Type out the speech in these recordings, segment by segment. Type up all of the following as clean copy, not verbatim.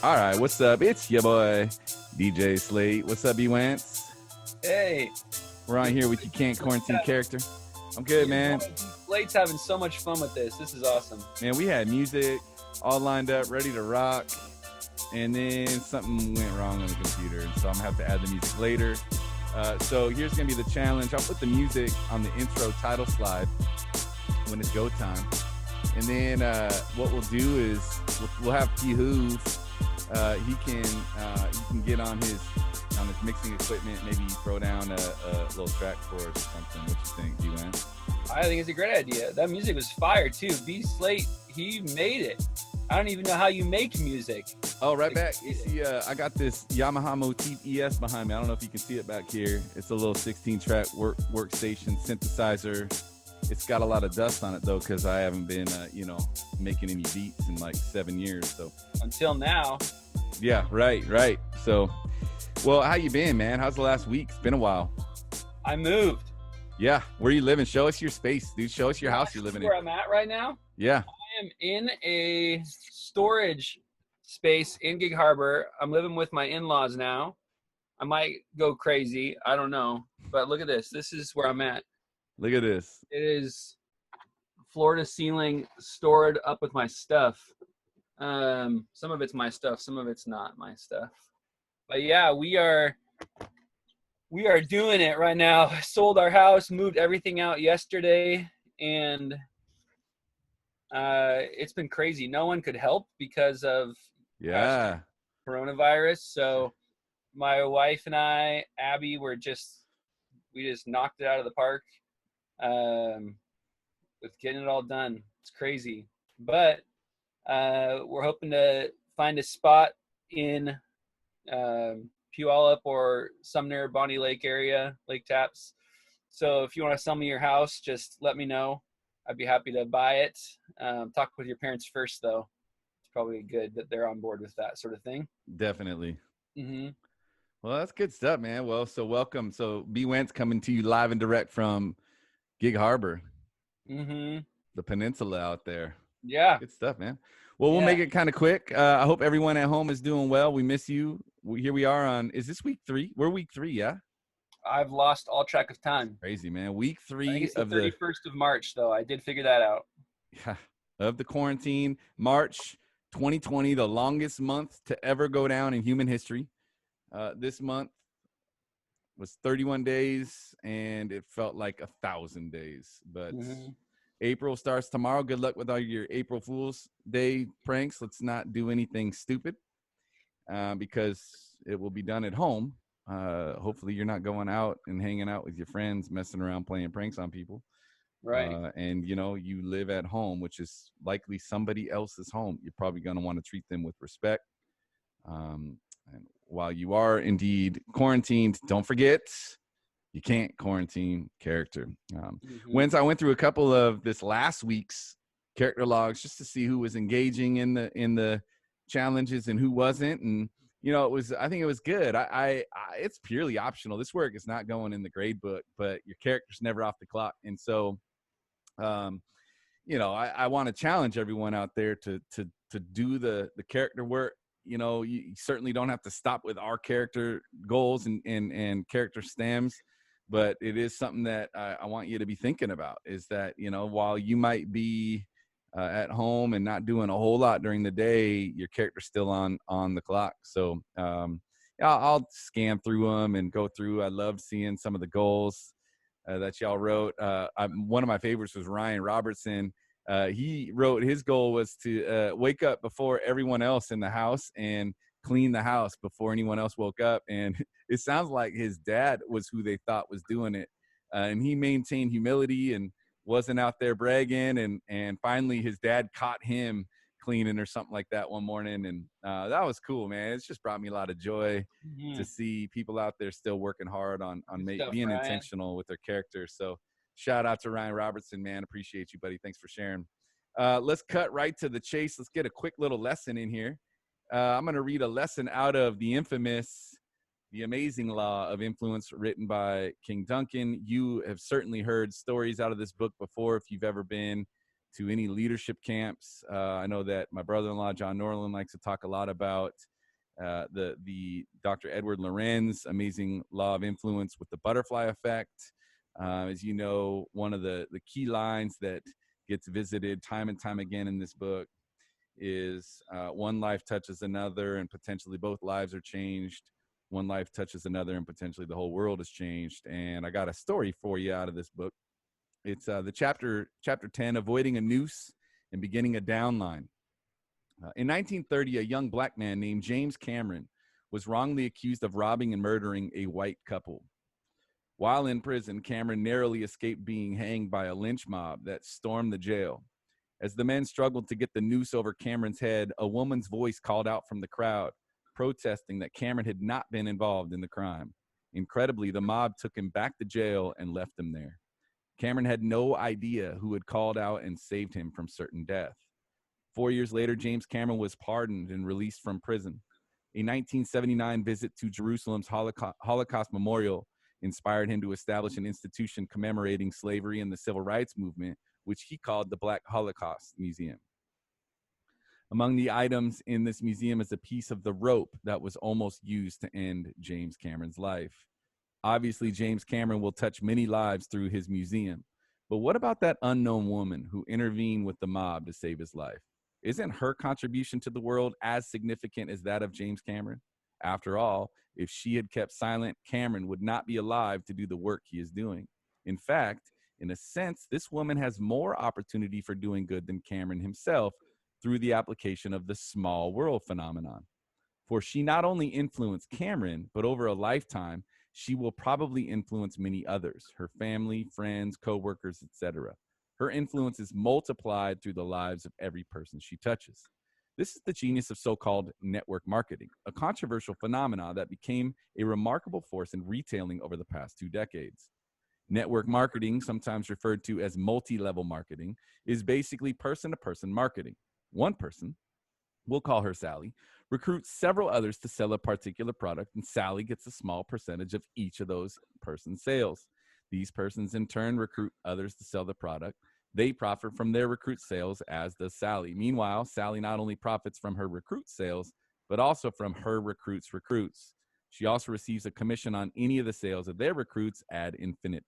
All right, what's up? It's your boy, DJ Slate. What's up, B-Wance? Hey, We're on your here boy with your can't Slate's quarantine having, character. I'm good, your boy man. Slate's having so much fun with this. This is awesome. Man, we had music all lined up, ready to rock, and then something went wrong on the computer, and so I'm gonna have to add the music later. So here's gonna be the challenge. I'll put the music on the intro title slide when it's go time, and then what we'll do is we'll have P Hoove. He can get on his mixing equipment, maybe throw down a little track for us or something. What you think, D-Wan? I think it's a great idea. That music was fire too. B Slate, he made it. I don't even know how you make music. Oh, right back. You see, I got this Yamaha Motif ES behind me. I don't know if you can see it back here. It's a little 16-track workstation synthesizer. It's got a lot of dust on it though, because I haven't been, making any beats in like 7 years. So Until now, yeah, right. So, well, how you been, man? How's the last week? It's been a while. I moved. Yeah, where you living? Show us your space, dude. Show us your house you're living in. Where I'm at right now, Yeah. I am in a storage space in Gig Harbor. I'm living with my in-laws now. I might go crazy. I don't know. But look at this. This is where I'm at. Look at this. It is floor to ceiling, stored up with my stuff. Some of it's my stuff, some of it's not my stuff. But yeah, we are doing it right now. Sold our house, moved everything out yesterday, and it's been crazy. No one could help because of Yeah. coronavirus. So my wife and I, Abby, we just knocked it out of the park. With getting it all done. It's crazy. But we're hoping to find a spot in Puyallup or Sumner, Bonnie Lake area, Lake Taps. So if you want to sell me your house, just let me know. I'd be happy to buy it. Talk with your parents first, though. It's probably good that they're on board with that sort of thing. Definitely. Mm-hmm. Well, that's good stuff, man. Well, so welcome. So B-Wentz coming to you live and direct from Gig Harbor, Mm-hmm. the peninsula out there. Yeah. Good stuff, man. Well, we'll make it kind of quick. I hope everyone at home is doing well. We miss you. Here we are on, is this week 3? We're week 3, yeah? I've lost all track of time. Crazy, man. Week 3 I think it's the of 31st of March, though. I did figure that out. of the quarantine. March 2020, the longest month to ever go down in human history. This month was 31 days, and it felt like 1,000 days. But April starts tomorrow. Good luck with all your April Fool's Day pranks. Let's not do anything stupid because it will be done at home. Hopefully you're not going out and hanging out with your friends, messing around, playing pranks on people. Right. And, you live at home, which is likely somebody else's home. You're probably going to want to treat them with respect. And while you are indeed quarantined, don't forget, you can't quarantine character. When's I went through a couple of this last week's character logs just to see who was engaging in the challenges and who wasn't, and I think it was good. I it's purely optional. This work is not going in the grade book, but your character's never off the clock, and so I want to challenge everyone out there to do the character work. You certainly don't have to stop with our character goals and character stems, but it is something that I want you to be thinking about, is that, while you might be at home and not doing a whole lot during the day, your character's still on the clock. So I'll scan through them and go through. I love seeing some of the goals that y'all wrote. One of my favorites was Ryan Robertson. He wrote his goal was to wake up before everyone else in the house and clean the house before anyone else woke up. And it sounds like his dad was who they thought was doing it. And he maintained humility and wasn't out there bragging. And finally his dad caught him cleaning or something like that one morning. And that was cool, man. It's just brought me a lot of joy to see people out there still working hard on being intentional with their characters. So shout out to Ryan Robertson, man. Appreciate you, buddy. Thanks for sharing. Let's cut right to the chase. Let's get a quick little lesson in here. I'm going to read a lesson out of the infamous The Amazing Law of Influence, written by King Duncan. You have certainly heard stories out of this book before if you've ever been to any leadership camps. I know that my brother-in-law, John Norland, likes to talk a lot about the Dr. Edward Lorenz amazing law of influence with the butterfly effect. As you know, one of the key lines that gets visited time and time again in this book is one life touches another and potentially both lives are changed. One life touches another and potentially the whole world is changed. And I got a story for you out of this book. It's the chapter 10, Avoiding a Noose and Beginning a Downline. In 1930, a young black man named James Cameron was wrongly accused of robbing and murdering a white couple. While in prison, Cameron narrowly escaped being hanged by a lynch mob that stormed the jail. As the men struggled to get the noose over Cameron's head, a woman's voice called out from the crowd, protesting that Cameron had not been involved in the crime. Incredibly, the mob took him back to jail and left him there. Cameron had no idea who had called out and saved him from certain death. 4 years later, James Cameron was pardoned and released from prison. A 1979 visit to Jerusalem's Holocaust Memorial inspired him to establish an institution commemorating slavery and the civil rights movement, which he called the Black Holocaust Museum. Among the items in this museum is a piece of the rope that was almost used to end James Cameron's life. Obviously, James Cameron will touch many lives through his museum. But what about that unknown woman who intervened with the mob to save his life? Isn't her contribution to the world as significant as that of James Cameron? After all, if she had kept silent, Cameron would not be alive to do the work he is doing. In fact, in a sense, this woman has more opportunity for doing good than Cameron himself through the application of the small world phenomenon. For she not only influenced Cameron, but over a lifetime, she will probably influence many others, her family, friends, co-workers, etc. Her influence is multiplied through the lives of every person she touches. This is the genius of so-called network marketing, a controversial phenomenon that became a remarkable force in retailing over the past 2 decades. Network marketing, sometimes referred to as multi-level marketing, is basically person-to-person marketing. One person, we'll call her Sally, recruits several others to sell a particular product, and Sally gets a small percentage of each of those persons' sales. These persons in turn recruit others to sell the product. They profit from their recruit sales, as does Sally. Meanwhile, Sally not only profits from her recruit sales, but also from her recruits' recruits. She also receives a commission on any of the sales of their recruits ad infinitum.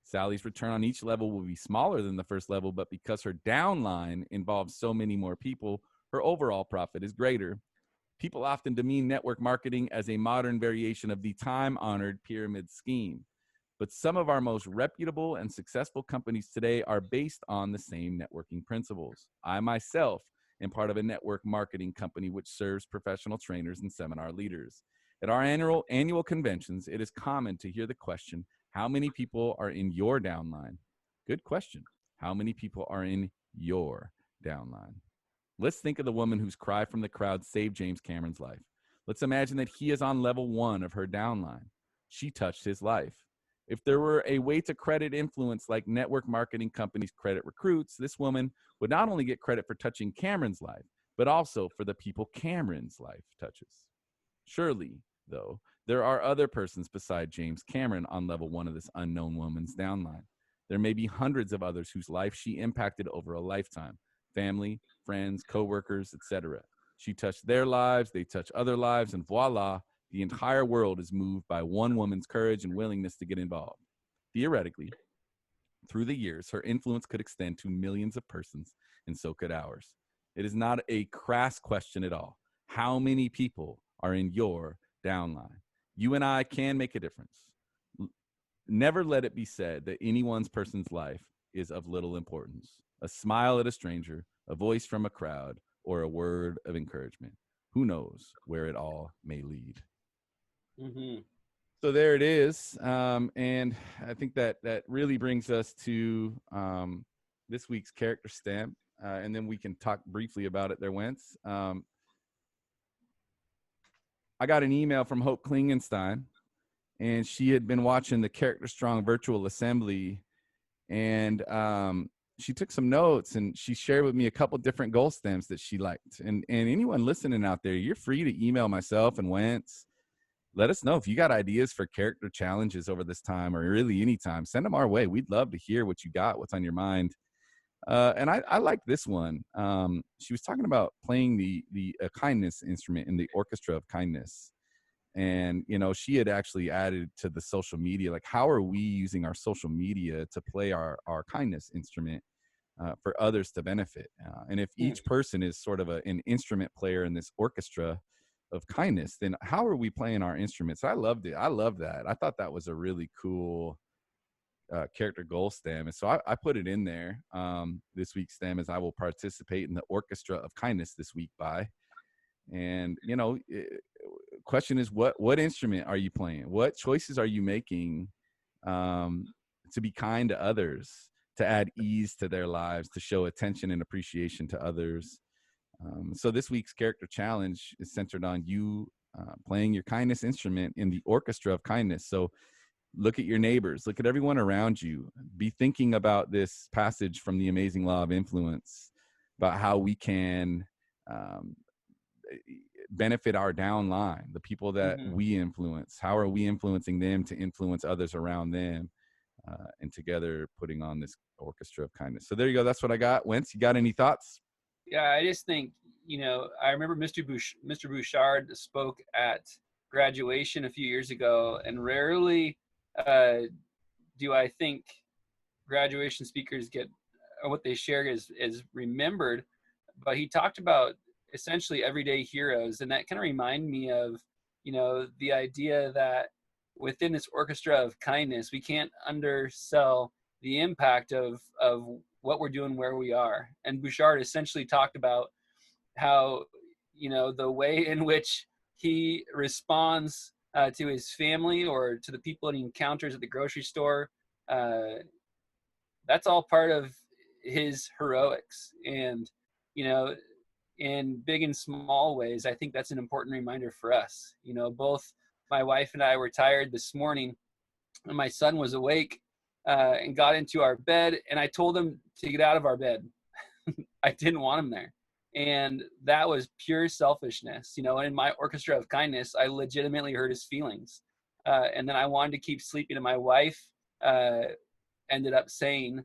Sally's return on each level will be smaller than the first level, but because her downline involves so many more people, her overall profit is greater. People often demean network marketing as a modern variation of the time-honored pyramid scheme. But some of our most reputable and successful companies today are based on the same networking principles. I myself am part of a network marketing company which serves professional trainers and seminar leaders. At our annual conventions, it is common to hear the question, how many people are in your downline? Good question. How many people are in your downline? Let's think of the woman whose cry from the crowd saved James Cameron's life. Let's imagine that he is on level 1 of her downline. She touched his life. If there were a way to credit influence like network marketing companies credit recruits, this woman would not only get credit for touching Cameron's life, but also for the people Cameron's life touches. Surely, though, there are other persons beside James Cameron on level 1 of this unknown woman's downline. There may be hundreds of others whose life she impacted over a lifetime. Family, friends, co-workers, etc. She touched their lives, they touch other lives, and voila, the entire world is moved by one woman's courage and willingness to get involved. Theoretically, through the years, her influence could extend to millions of persons, and so could ours. It is not a crass question at all. How many people are in your downline? You and I can make a difference. Never let it be said that anyone's person's life is of little importance. A smile at a stranger, a voice from a crowd, or a word of encouragement. Who knows where it all may lead? Mm-hmm. So there it is. And I think that really brings us to this week's character stamp. And then we can talk briefly about it there, Wentz. I got an email from Hope Klingenstein, and she had been watching the Character Strong Virtual Assembly, and she took some notes, and she shared with me a couple different goal stems that she liked. And anyone listening out there, you're free to email myself and Wentz. Let us know if you got ideas for character challenges over this time, or really any time. Send them our way. We'd love to hear what you got, what's on your mind. And I like this one. She was talking about playing the kindness instrument in the orchestra of kindness. And, she had actually added to the social media, like, how are we using our social media to play our kindness instrument for others to benefit? And if each person is sort of an instrument player in this orchestra of kindness, then how are we playing our instruments? I loved it. I love that. I thought that was a really cool character goal stem. And so I put it in there. This week's stem is, I will participate in the orchestra of kindness this week by. And, question is, what instrument are you playing? What choices are you making to be kind to others, to add ease to their lives, to show attention and appreciation to others? So this week's character challenge is centered on you playing your kindness instrument in the orchestra of kindness. So look at your neighbors, look at everyone around you, be thinking about this passage from the Amazing Law of Influence, about how we can benefit our downline, the people that we influence. How are we influencing them to influence others around them, and together putting on this orchestra of kindness? So there you go. That's what I got. Wentz, you got any thoughts? Yeah, I just think, I remember Mr. Bouchard spoke at graduation a few years ago, and rarely do I think graduation speakers get, or what they share is remembered. But he talked about essentially everyday heroes, and that kind of remind me of, the idea that within this orchestra of kindness, we can't undersell the impact of what we're doing where we are. And Bouchard essentially talked about how, the way in which he responds to his family or to the people that he encounters at the grocery store, that's all part of his heroics. And, in big and small ways, I think that's an important reminder for us. Both my wife and I were tired this morning, and my son was awake and got into our bed, and I told him to get out of our bed. I didn't want him there. And that was pure selfishness. And in my orchestra of kindness, I legitimately hurt his feelings. And then I wanted to keep sleeping, and my wife ended up saying,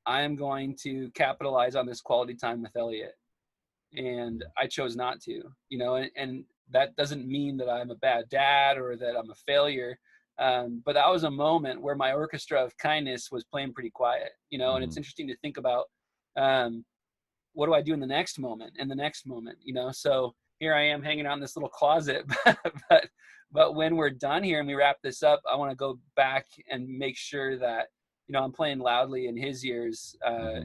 I am going to capitalize on this quality time with Elliot. And I chose not to, and that doesn't mean that I'm a bad dad or that I'm a failure. But that was a moment where my orchestra of kindness was playing pretty quiet, and it's interesting to think about, what do I do in the next moment and the next moment, so here I am hanging out in this little closet, but when we're done here and we wrap this up, I want to go back and make sure that, I'm playing loudly in his ears,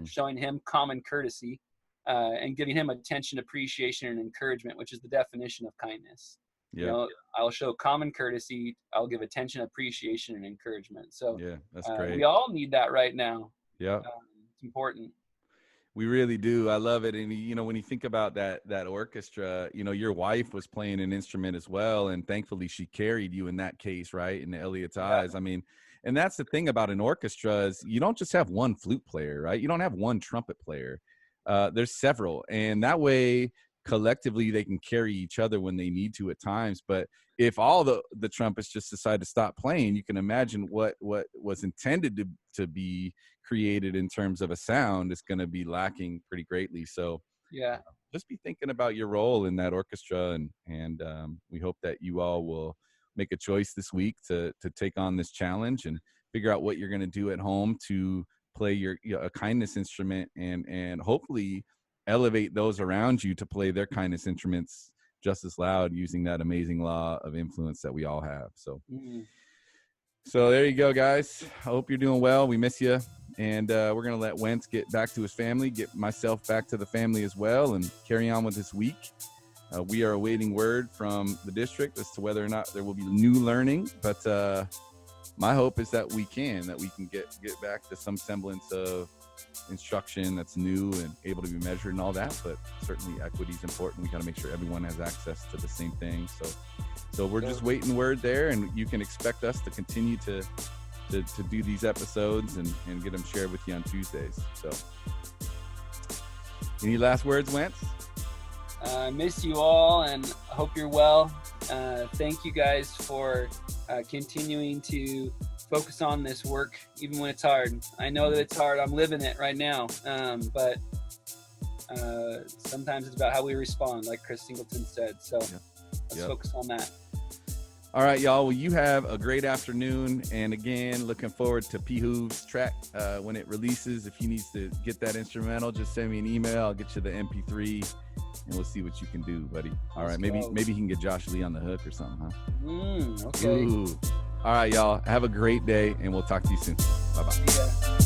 showing him common courtesy, and giving him attention, appreciation, and encouragement, which is the definition of kindness. Yeah. I'll show common courtesy. I'll give attention, appreciation, and encouragement. So yeah, that's great. We all need that right now. Yeah, it's important. We really do. I love it. And, when you think about that orchestra, your wife was playing an instrument as well. And thankfully she carried you in that case, right? In Elliot's eyes. I mean, and that's the thing about an orchestra is you don't just have one flute player, right? You don't have one trumpet player. There's several. And that way, collectively, they can carry each other when they need to at times. But if all the trumpets just decide to stop playing, you can imagine what was intended to be created in terms of a sound is going to be lacking pretty greatly. So yeah, just be thinking about your role in that orchestra, and we hope that you all will make a choice this week to take on this challenge and figure out what you're going to do at home to play a kindness instrument, and hopefully elevate those around you to play their kindness instruments just as loud, using that amazing law of influence that we all have. So So there you go, guys. I hope you're doing well. We miss you. And we're going to let Wentz get back to his family, get myself back to the family as well, and carry on with this week. We are awaiting word from the district as to whether or not there will be new learning. But my hope is that we can get back to some semblance of instruction that's new and able to be measured and all that. But certainly equity is important. We got to make sure everyone has access to the same thing. So we're just waiting word there, and you can expect us to continue to do these episodes and get them shared with you on Tuesdays. So any last words, Wentz? I miss you all and hope you're well. Thank you guys for continuing to focus on this work, even when it's hard. I know that it's hard. I'm living it right now. But sometimes it's about how we respond, like Chris Singleton said. So let's focus on that. All right, y'all. Well, you have a great afternoon. And again, looking forward to P. Hoove's track when it releases. If you need to get that instrumental, just send me an email. I'll get you the MP3 and we'll see what you can do, buddy. All right. Maybe he can get Josh Lee on the hook or something, huh? Okay. Ooh. All right, y'all. Have a great day and we'll talk to you soon. Bye-bye. Yeah.